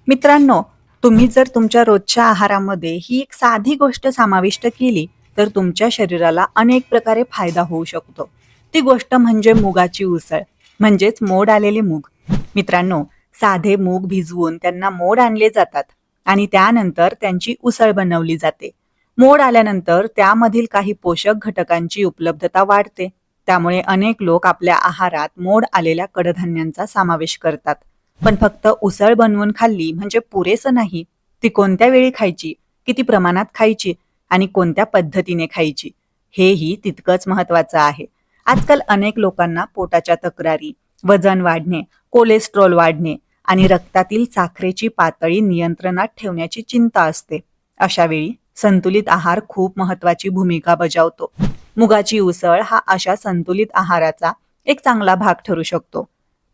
मित्रांनो, तुम्ही जर तुमच्या रोजच्या आहारामध्ये ही एक साधी गोष्ट समाविष्ट केली, तर तुमच्या शरीराला अनेक प्रकारे फायदा होऊ शकतो. ती गोष्ट म्हणजे मुगाची उसळ, म्हणजेच मोड आलेले मूग. मित्रांनो, साधे मूग भिजवून त्यांना मोड आणले जातात आणि त्यानंतर त्यांची उसळ बनवली जाते. मोड आल्यानंतर त्यामधील काही पोषक घटकांची उपलब्धता वाढते. त्यामुळे अनेक लोक आपल्या आहारात मोड आलेल्या कडधान्यांचा समावेश करतात. पण फक्त उसळ बनवून खाल्ली म्हणजे पुरेसं नाही. ती कोणत्या वेळी खायची, किती प्रमाणात खायची आणि कोणत्या पद्धतीने खायची, हेही तितकंच महत्वाचं आहे. आजकाल अनेक लोकांना पोटाच्या तक्रारी, वजन वाढणे, कोलेस्ट्रॉल वाढणे आणि रक्तातील साखरेची पातळी नियंत्रणात ठेवण्याची चिंता असते. अशा वेळी संतुलित आहार खूप महत्वाची भूमिका बजावतो. मुगाची उसळ हा अशा संतुलित आहाराचा एक चांगला भाग ठरू शकतो.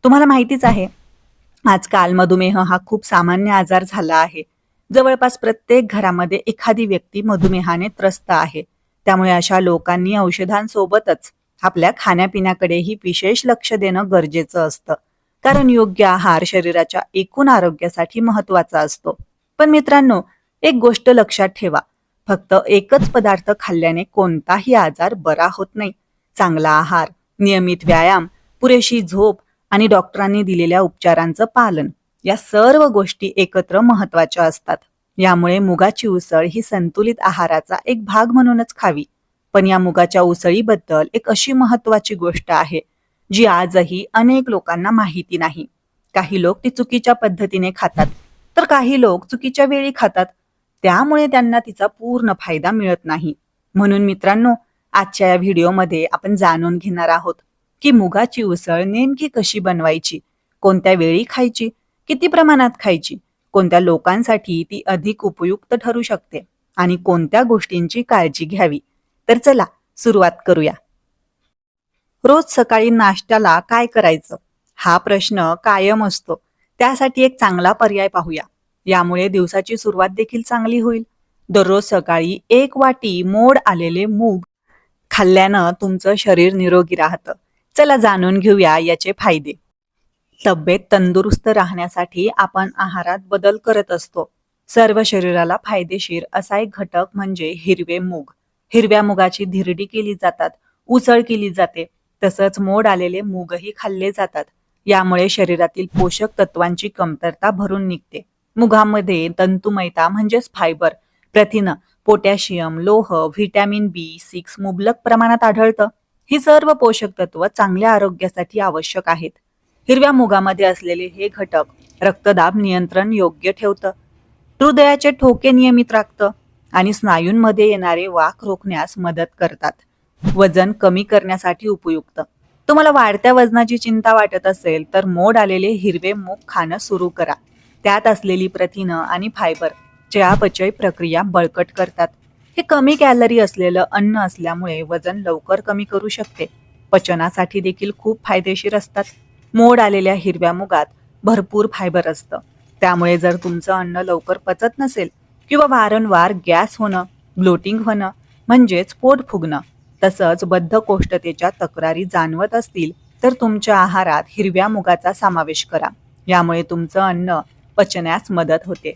तुम्हाला माहितीच आहे, आजकाल मधुमेह हा खूप सामान्य आजार झाला आहे. जवळपास प्रत्येक घरामध्ये एखादी व्यक्ती मधुमेहाने त्रस्त आहे. त्यामुळे अशा लोकांनी औषधांसोबतच आपल्या खाण्यापिण्याकडेही विशेष लक्ष देणं गरजेचं असतं. कारण योग्य आहार शरीराच्या एकूण आरोग्यासाठी महत्वाचा असतो. पण मित्रांनो, एक गोष्ट लक्षात ठेवा, फक्त एकच पदार्थ खाल्ल्याने कोणताही आजार बरा होत नाही. चांगला आहार, नियमित व्यायाम, पुरेशी झोप आणि डॉक्टरांनी दिलेल्या उपचारांचं पालन, या सर्व गोष्टी एकत्र महत्वाच्या असतात. यामुळे मुगाची उसळ ही संतुलित आहाराचा एक भाग म्हणूनच खावी. पण या मुगाच्या उसळीबद्दल एक अशी महत्वाची गोष्ट आहे, जी आजही अनेक लोकांना माहिती नाही. काही लोक ती चुकीच्या पद्धतीने खातात, तर काही लोक चुकीच्या वेळी खातात. त्यामुळे त्यांना तिचा पूर्ण फायदा मिळत नाही. म्हणून मित्रांनो, आजच्या या व्हिडिओमध्ये आपण जाणून घेणार आहोत की मुगाची उसळ नेमकी कशी बनवायची, कोणत्या वेळी खायची, किती प्रमाणात खायची, कोणत्या लोकांसाठी ती अधिक उपयुक्त ठरू शकते आणि कोणत्या गोष्टींची काळजी घ्यावी. तर चला सुरुवात करूया. रोज सकाळी नाश्त्याला काय करायचं, हा प्रश्न कायम असतो. त्यासाठी एक चांगला पर्याय पाहूया. यामुळे दिवसाची सुरुवात देखील चांगली होईल. दररोज सकाळी 1 वाटी मोड आलेले मूग खाल्ल्यानं तुमचं शरीर निरोगी राहतं. चला जाणून घेऊया याचे फायदे. तब्येत तंदुरुस्त राहण्यासाठी आपण आहारात बदल करत असतो. सर्व शरीराला फायदेशीर असा एक घटक म्हणजे हिरवे मूग. हिरव्या मुगाची धिरडी केली जातात, उसळ केली जाते. तसंच मोड आलेले मूगही खाल्ले जातात. यामुळे शरीरातील पोषक तत्वांची कमतरता भरून निघते. मुगामध्ये तंतुमयता म्हणजेच फायबर, प्रथिनं, पोटॅशियम, लोह, व्हिटॅमिन B6 मुबलक प्रमाणात आढळतं. ही सर्व पोषक तत्व चांगल्या आरोग्यासाठी आवश्यक आहेत. हिरव्या मुगामध्ये असलेले हे घटक रक्तदाब नियंत्रण योग्य ठेवतं, हृदयाचे ठोके नियमित राखतं आणि स्नायूंमध्ये येणारे वाक रोखण्यास मदत करतात. वजन कमी करण्यासाठी उपयुक्त. तुम्हाला वाढत्या वजनाची चिंता वाटत असेल तर मोड आलेले हिरवे मूग खाणं सुरू करा. त्यात असलेली प्रथिनं आणि फायबर चयापचय प्रक्रिया बळकट करतात. हे कमी कॅलरी असलेलं अन्न असल्यामुळे वजन लवकर कमी करू शकते. पचनासाठी देखील खूप फायदेशीर असतात. मोड आलेल्या हिरव्या मुगात भरपूर फायबर असतं. त्यामुळे जर तुमचं अन्न लवकर पचत नसेल किंवा वारंवार गॅस होणं, ब्लोटिंग होणं म्हणजेच पोट फुगणं, तसंच बद्धकोष्ठतेच्या तक्रारी जाणवत असतील तर तुमच्या आहारात हिरव्या मुगाचा समावेश करा. यामुळे तुमचं अन्न पचण्यास मदत होते.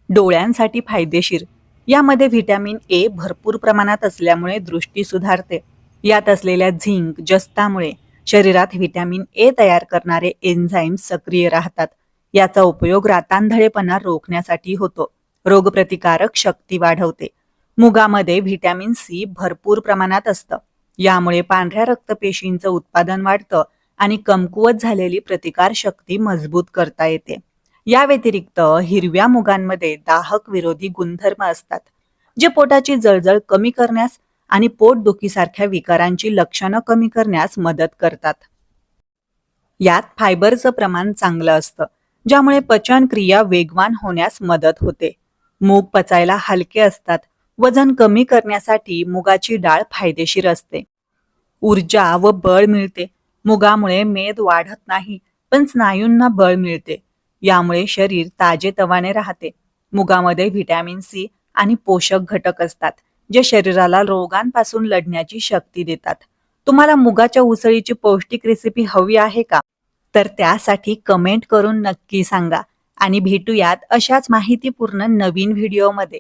डोळ्यांसाठी फायदेशीर. यामध्ये व्हिटॅमिन ए भरपूर प्रमाणात असल्यामुळे दृष्टी सुधारते. यात असलेल्या झिंक, जस्तामुळे शरीरात व्हिटॅमिन ए तयार करणारे एन्झाईम सक्रिय राहतात. याचा उपयोग रातांधळेपणा रोखण्यासाठी होतो. रोगप्रतिकारक शक्ती वाढवते. मुगामध्ये व्हिटॅमिन सी भरपूर प्रमाणात असतं. यामुळे पांढऱ्या रक्तपेशींचं उत्पादन वाढतं आणि कमकुवत झालेली प्रतिकार शक्ती मजबूत करता येते. या व्यतिरिक्त हिरव्या मुगांमध्ये दाहक विरोधी गुणधर्म असतात, जे पोटाची जळजळ कमी करण्यास आणि पोटदुखीसारख्या विकारांची लक्षणं कमी करण्यास मदत करतात. यात फायबरचं प्रमाण चांगलं असतं, ज्यामुळे पचन क्रिया वेगवान होण्यास मदत होते. मूग पचायला हलके असतात. वजन कमी करण्यासाठी मुगाची डाळ फायदेशीर असते. ऊर्जा व बळ मिळते. मुगामुळे मेद वाढत नाही, पण स्नायूंना बळ मिळते. यामुळे शरीर ताजेतवाने राहते. मुगामध्ये व्हिटॅमिन सी आणि पोषक घटक असतात, जे शरीराला रोगांपासून लढण्याची शक्ती देतात. तुम्हाला मुगाच्या उसळीची पौष्टिक रेसिपी हवी आहे का? तर त्यासाठी कमेंट करून नक्की सांगा आणि भेटूयात अशाच माहितीपूर्ण नवीन व्हिडिओमध्ये.